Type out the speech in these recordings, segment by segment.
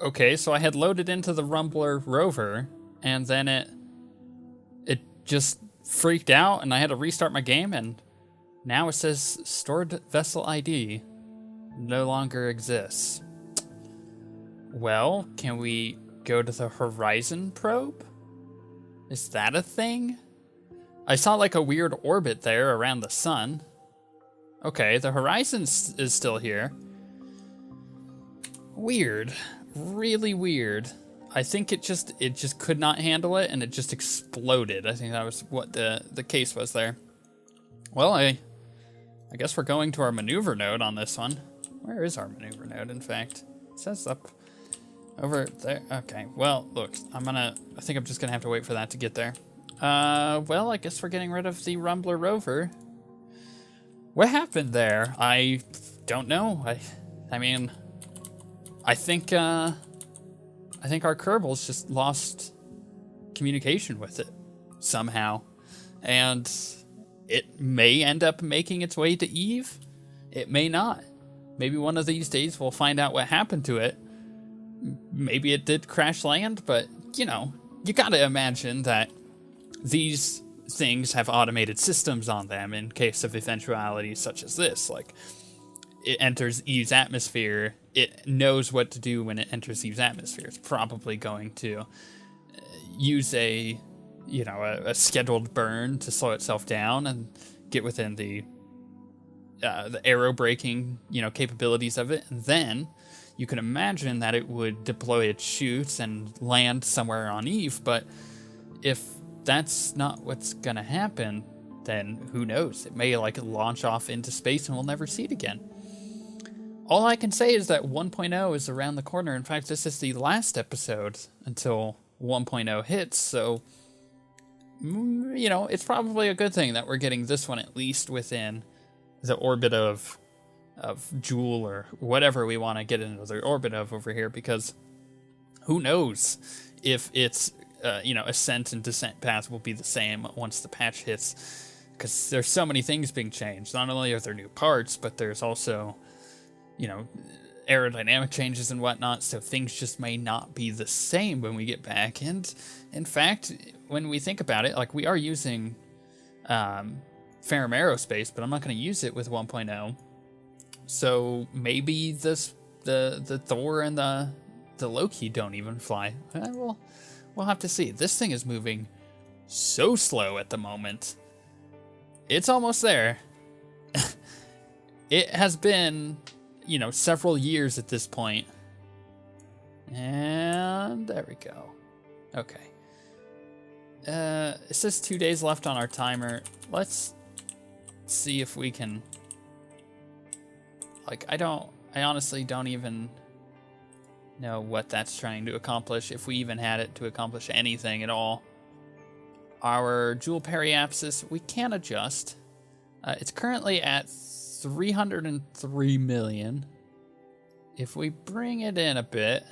Okay, so I had loaded into the Rumbler Rover, and then it just freaked out, and I had to restart my game, and now it says stored vessel ID no longer exists. Well, can we go to the Horizon probe? Is that a thing? I saw like a weird orbit there around the sun. Okay, the Horizon is still here. Weird. Really weird. I think it just could not handle it and it just exploded. I think that was what the case was there. Well, I guess we're going to our maneuver node on this one. Where is our maneuver node, in fact? It says up over there. Okay, well, look, I think I'm just gonna have to wait for that to get there. Well, I guess we're getting rid of the Rumbler Rover. What happened there? I don't know. I mean, I think our Kerbal's just lost communication with it somehow. And it may end up making its way to Eve. It may not. Maybe one of these days we'll find out what happened to it. Maybe it did crash land, but, you know, you gotta imagine that these things have automated systems on them in case of eventualities such as this. Like, it enters Eve's atmosphere, it knows what to do when it enters Eve's atmosphere. It's probably going to use a scheduled burn to slow itself down and get within the aero braking, capabilities of it. And then you can imagine that it would deploy its chutes and land somewhere on Eve. But if that's not what's gonna happen, then who knows? It may launch off into space and we'll never see it again. All I can say is that 1.0 is around the corner. In fact, this is the last episode until 1.0 hits, so it's probably a good thing that we're getting this one at least within the orbit of Joule or whatever we want to get into the orbit of over here, because who knows if its ascent and descent path will be the same once the patch hits, because there's so many things being changed. Not only are there new parts, but there's also aerodynamic changes and whatnot, so things just may not be the same when we get back. And in fact, when we think about it, we are using Ferrum Aerospace, but I'm not going to use it with 1.0. So maybe the Thor and the Loki don't even fly. We'll have to see. This thing is moving so slow at the moment. It's almost there. It has been, several years at this point. And there we go. Okay. It says 2 days left on our timer. Let's see if we can... I honestly don't even know what that's trying to accomplish, if we even had it to accomplish anything at all. Our Joule periapsis, we can adjust. It's currently at 303 million. If we bring it in a bit...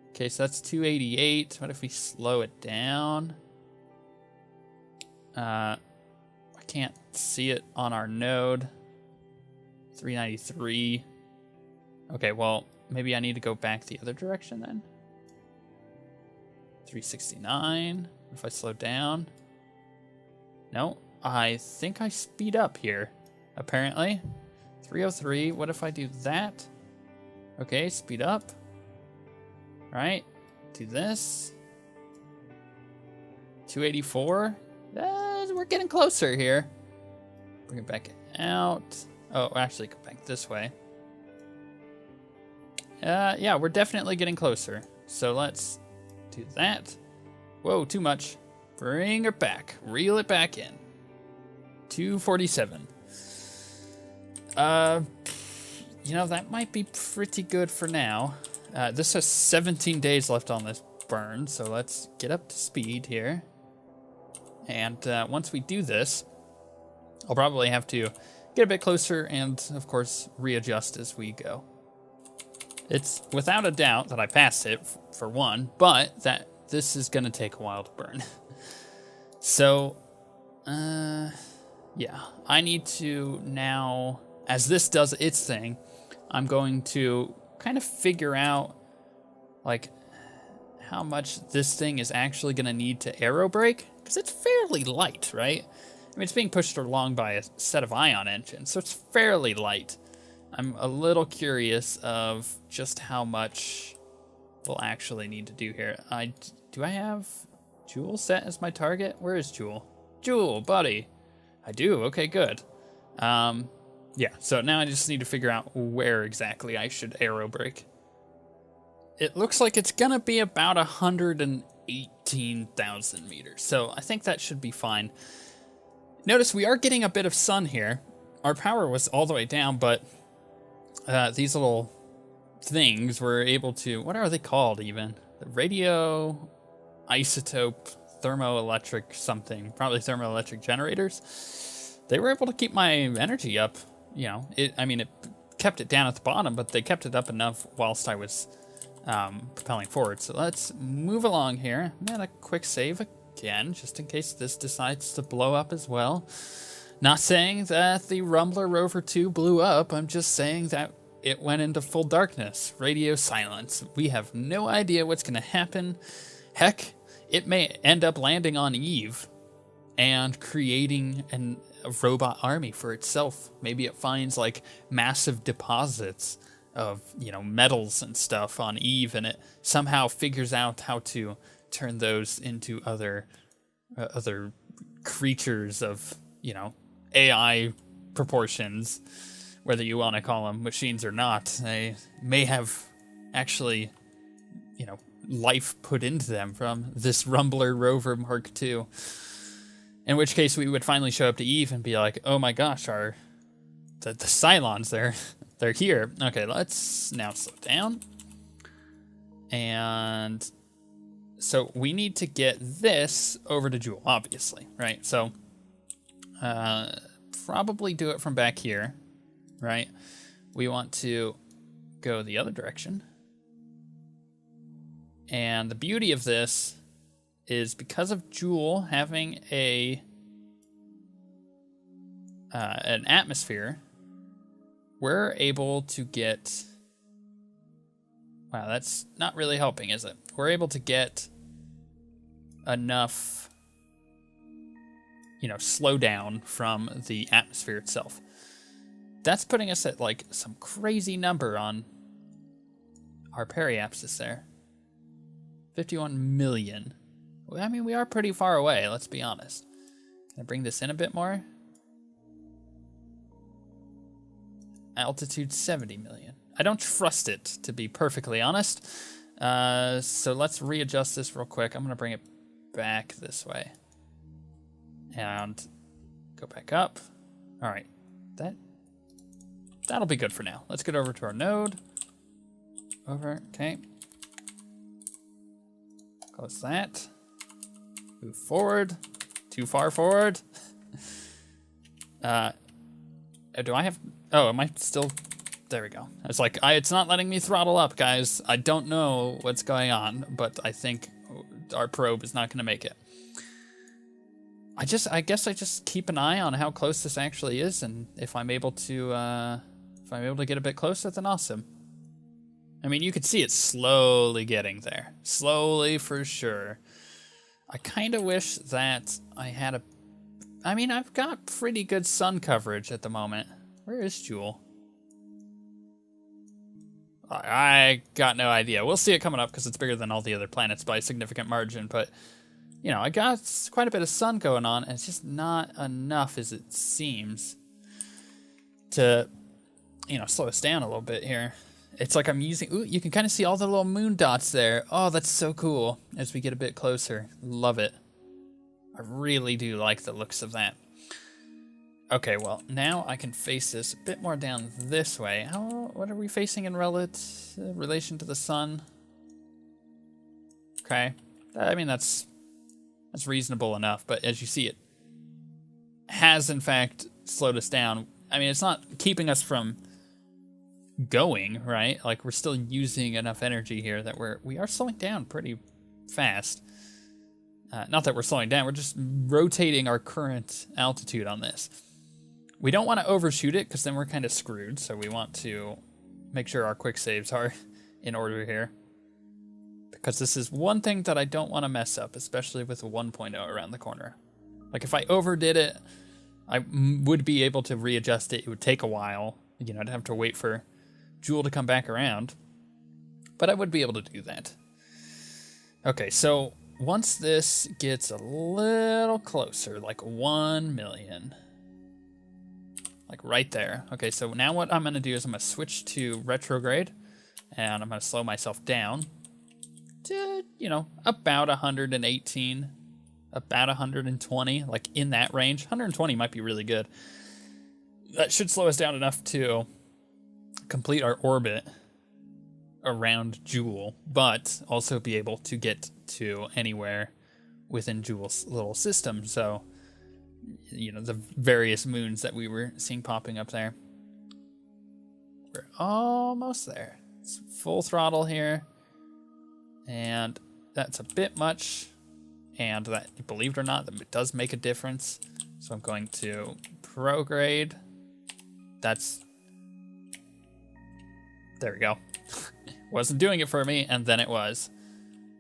Okay, so that's 288. What if we slow it down? I can't see it on our node. 393. Okay, well, maybe I need to go back the other direction then. 369. What if I slow down? No, I think I speed up here, apparently. 303. What if I do that? Okay, speed up. Right, do this. 284. We're getting closer here. Bring it back out. Oh, actually, go back this way. Yeah, we're definitely getting closer. So let's do that. Whoa, too much. Bring it back. Reel it back in. 247. That might be pretty good for now. This has 17 days left on this burn, so let's get up to speed here. And once we do this, I'll probably have to get a bit closer and, of course, readjust as we go. It's without a doubt that I passed it, for one, but that this is going to take a while to burn. So, Yeah, I need to now, as this does its thing, I'm going to kind of figure out, like, how much this thing is actually going to need to aero brake, because it's fairly light, right? I mean, it's being pushed along by a set of ion engines, so it's fairly light. I'm a little curious of just how much we'll actually need to do here. Do I have Jewel set as my target? Where is Jewel? Jewel, buddy. I do. Okay, good. Yeah, so now I just need to figure out where exactly I should aero brake. It looks like it's gonna be about 118,000 meters, so I think that should be fine. Notice we are getting a bit of sun here. Our power was all the way down, but these little things were able to, what are they called even? The radio isotope thermoelectric something, probably thermoelectric generators. They were able to keep my energy up. You know, it kept it down at the bottom, but they kept it up enough whilst I was propelling forward. So let's move along here. I'm gonna quick save again, just in case this decides to blow up as well. Not saying that the Rumbler Rover 2 blew up, I'm just saying that it went into full darkness, radio silence. We have no idea what's gonna happen. Heck, it may end up landing on Eve and creating a robot army for itself. Maybe it finds like massive deposits of, you know, metals and stuff on Eve, and it somehow figures out how to turn those into other creatures of, you know, AI proportions, whether you want to call them machines or not. They may have actually, you know, life put into them from this Rumbler Rover Mark II. In which case we would finally show up to Eve and be like, oh my gosh, the Cylons, they're here. Okay, let's now slow down. And so we need to get this over to Jewel, obviously, right? So probably do it from back here, right? We want to go the other direction. And the beauty of this is because of Jewel having an atmosphere, we're able to get... Wow, that's not really helping, is it? We're able to get enough, you know, slow down from the atmosphere itself. That's putting us at like some crazy number on our periapsis there. 51 million. I mean, we are pretty far away, let's be honest. Can I bring this in a bit more? Altitude 70 million. I don't trust it, to be perfectly honest. So let's readjust this real quick. I'm going to bring it back this way. And go back up. All right. That'll be good for now. Let's get over to our node. Over. Okay. Close that. Move forward. Too far forward. Do I have... Oh, am I still... There we go. I was like, it's not letting me throttle up, guys. I don't know what's going on, but I think our probe is not going to make it. I guess I just keep an eye on how close this actually is, and if I'm able to get a bit closer, then awesome. I mean, you could see it slowly getting there. Slowly for sure. I kind of wish that I had I mean, I've got pretty good sun coverage at the moment. Where is Jewel? I got no idea. We'll see it coming up because it's bigger than all the other planets by a significant margin, but, you know, I got quite a bit of sun going on, and it's just not enough, as it seems, to, you know, slow us down a little bit here. It's like I'm using... Ooh, you can kind of see all the little moon dots there. Oh, that's so cool as we get a bit closer. Love it. I really do like the looks of that. Okay, well, now I can face this a bit more down this way. What are we facing in relation to the sun? Okay. I mean, that's reasonable enough, but as you see, it has, in fact, slowed us down. I mean, it's not keeping us from going, right? Like, we're still using enough energy here that we are slowing down pretty fast. Not that we're slowing down, we're just rotating our current altitude on this. We don't want to overshoot it because then we're kind of screwed. So we want to make sure our quick saves are in order here. Because this is one thing that I don't want to mess up, especially with a 1.0 around the corner. Like if I overdid it, I would be able to readjust it. It would take a while. You know, I'd have to wait for Jewel to come back around. But I would be able to do that. Okay, so once this gets a little closer, like 1 million. Like right there. Okay, so now what I'm going to do is I'm going to switch to retrograde. And I'm going to slow myself down to, you know, about 118. About 120, like in that range. 120 might be really good. That should slow us down enough to complete our orbit around Jewel, but also be able to get to anywhere within Jewel's little system. So, you know, the various moons that we were seeing popping up there. We're almost there. It's full throttle here. And that's a bit much. And that, believe it or not, that does make a difference. So I'm going to prograde. That's... There we go. Wasn't doing it for me, and then it was.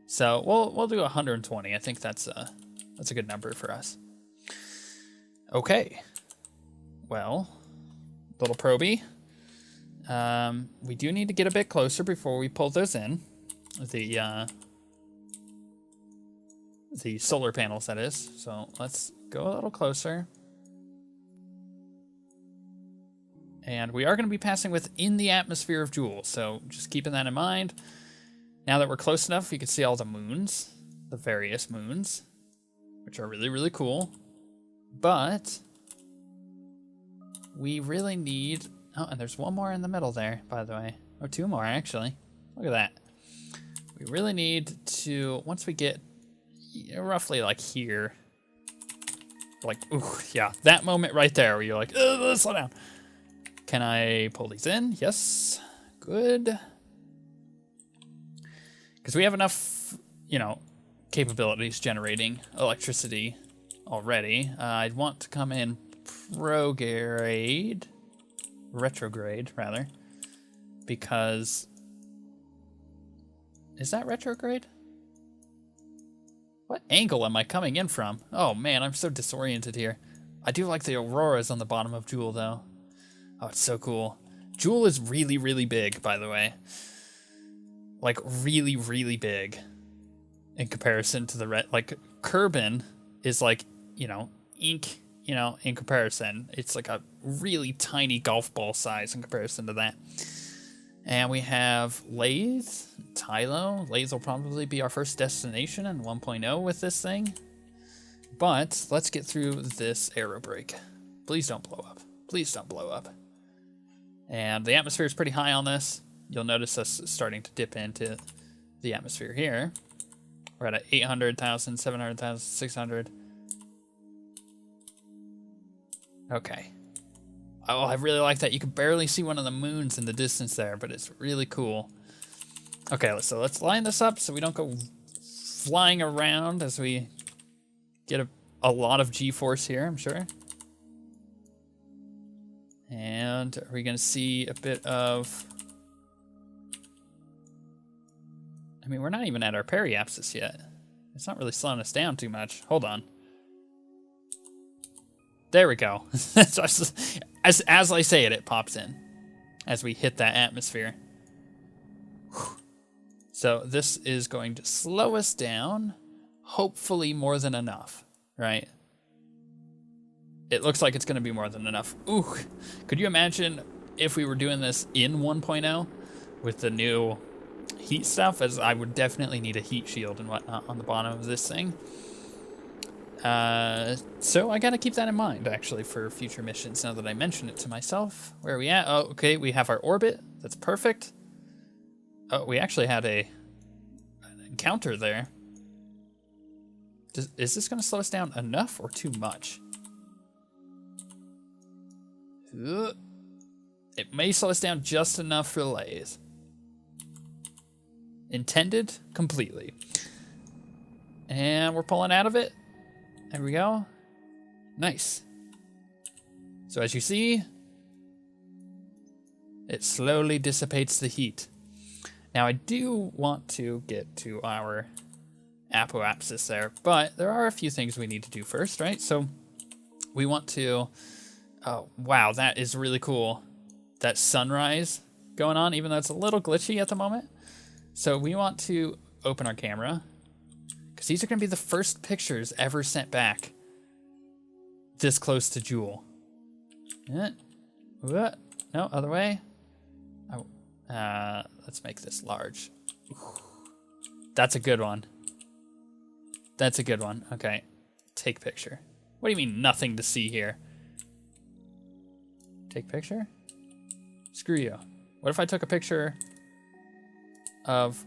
So we'll do 120. I think that's a good number for us. Okay. Well, little proby. We do need to get a bit closer before we pull those in. The solar panels, that is. So let's go a little closer. And we are going to be passing within the atmosphere of Jewel, so just keeping that in mind. Now that we're close enough, you can see all the moons, the various moons, which are really, really cool. But we really need... Oh, and there's one more in the middle there, by the way. Or two more, actually. Look at that. We really need to, once we get roughly like here, like, ooh, yeah, that moment right there where you're like, slow down. Can I pull these in? Yes. Good. Because we have enough, you know, capabilities generating electricity already. I'd want to come in retrograde, rather. Because... Is that retrograde? What angle am I coming in from? Oh man, I'm so disoriented here. I do like the auroras on the bottom of Jewel, though. Oh, it's so cool. Jewel is really, really big, by the way. Like, really, really big. In comparison to the red. Like, Kerbal is like, you know, ink, you know, in comparison. It's like a really tiny golf ball size in comparison to that. And we have Lathe, Tylo. Lathe will probably be our first destination in 1.0 with this thing. But let's get through this aero brake. Please don't blow up. Please don't blow up. And the atmosphere is pretty high on this. You'll notice us starting to dip into the atmosphere here. We're at 800,000, 700,000, 600. Okay. Oh, I really like that. You can barely see one of the moons in the distance there, but it's really cool. Okay, so let's line this up so we don't go flying around as we get a lot of G-force here, I'm sure. And are we going to see a bit of... I mean, we're not even at our periapsis yet. It's not really slowing us down too much. Hold on. There we go. As I say it, it pops in as we hit that atmosphere. Whew. So this is going to slow us down, hopefully more than enough, right? It looks like it's going to be more than enough. Ooh, could you imagine if we were doing this in 1.0 with the new heat stuff? As I would definitely need a heat shield and whatnot on the bottom of this thing. So I gotta keep that in mind, actually, for future missions, now that I mention it to myself. Where are we at? Oh, okay, we have our orbit. That's perfect. Oh, we actually had an encounter there. Is this gonna slow us down enough or too much? It may slow us down just enough for Lathe. Intended completely. And we're pulling out of it. There we go. Nice. So as you see, it slowly dissipates the heat. Now I do want to get to our apoapsis there, but there are a few things we need to do first, right? So we want to, oh wow, that is really cool. That sunrise going on, even though it's a little glitchy at the moment. So we want to open our camera, because these are going to be the first pictures ever sent back this close to Jewel. What? No, other way. Oh, let's make this large. That's a good one. That's a good one. Okay, take picture. What do you mean nothing to see here? Take picture? Screw you. What if I took a picture of...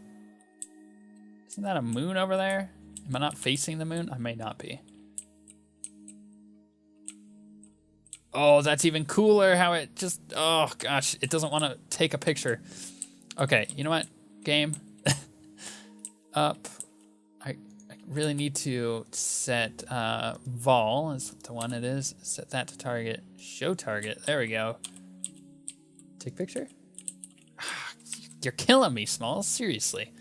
Isn't that a moon over there? Am I not facing the moon? I may not be. Oh, that's even cooler how it just... Oh, gosh. It doesn't want to take a picture. Okay, you know what? Game. Up. I really need to set vol is the one it is. Set that to target. Show target. There we go. Take picture? You're killing me, Smalls. Seriously.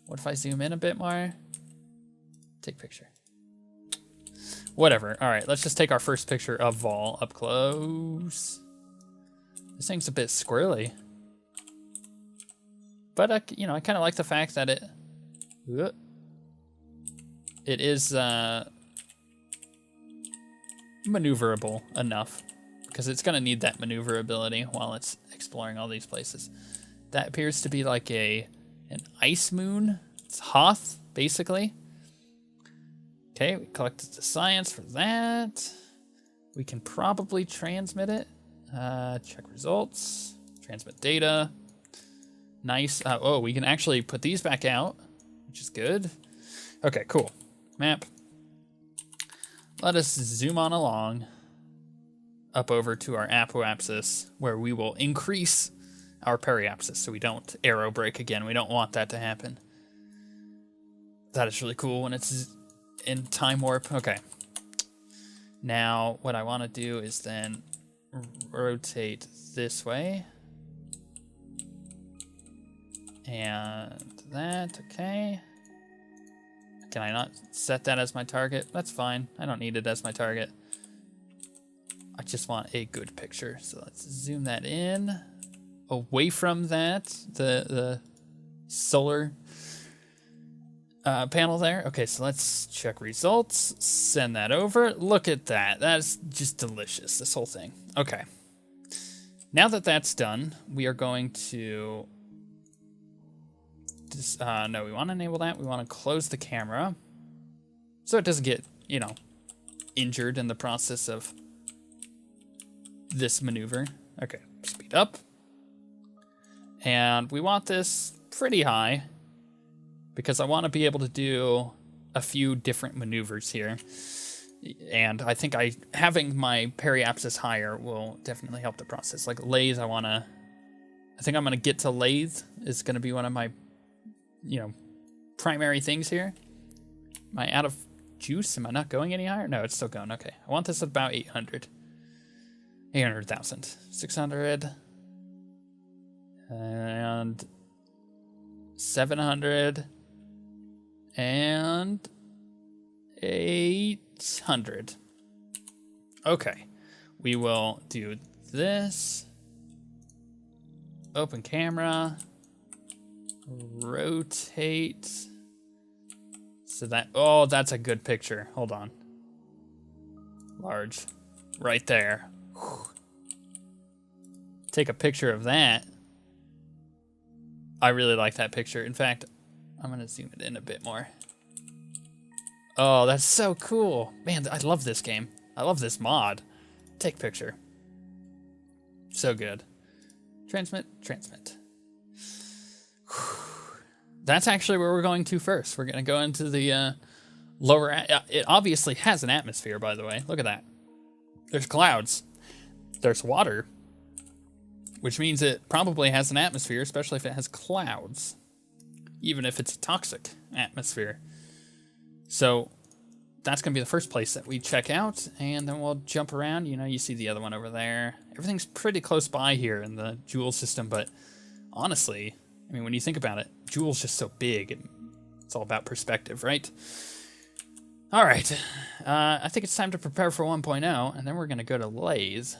What if I zoom in a bit more? Take picture. Whatever. All right, let's just take our first picture of Vol up close. This thing's a bit squirrely. But, you know, I kind of like the fact that it is maneuverable enough, because it's going to need that maneuverability while it's exploring all these places. That appears to be like an ice moon. It's Hoth, basically. Okay, we collected the science for that. We can probably transmit it. Check results. Transmit data. Nice. Oh, we can actually put these back out, which is good. Okay, cool. Map. Let us zoom on along up over to our apoapsis, where we will increase our periapsis so we don't arrow break again. We don't want that to happen. That is really cool when it's in time warp. Okay. Now, what I want to do is then rotate this way. And that, okay. Can I not set that as my target? That's fine. I don't need it as my target. I just want a good picture. So let's zoom that in. Away from that, the solar panel there. Okay, so let's check results. Send that over. Look at that. That's just delicious, this whole thing. Okay. Now that that's done, we are going to... no, we want to enable that. We want to close the camera so it doesn't get, you know, injured in the process of this maneuver. Okay, speed up. And we want this pretty high because I want to be able to do a few different maneuvers here. And I think having my periapsis higher will definitely help the process. Like lathe, I think I'm going to get to lathe is going to be one of my, you know, primary things here. Am I out of juice? Am I not going any higher? No, it's still going. Okay. I want this at about 800. 800,000. 600. And 700. And 800. Okay. We will do this. Open camera. Rotate. So that, oh, that's a good picture. Hold on. Large. Right there. Whew. Take a picture of that. I really like that picture. In fact, I'm going to zoom it in a bit more. Oh, that's so cool. Man, I love this game. I love this mod. Take picture. So good. Transmit, transmit. That's actually where we're going to first. We're going to go into the lower... It obviously has an atmosphere, by the way. Look at that. There's clouds. There's water. Which means it probably has an atmosphere, especially if it has clouds. Even if it's a toxic atmosphere. So that's going to be the first place that we check out, and then we'll jump around. You know, you see the other one over there. Everything's pretty close by here in the Jewel system, but honestly, I mean, when you think about it, Jewel's just so big, and it's all about perspective, right? All right, I think it's time to prepare for 1.0, and then we're going to go to Lay's.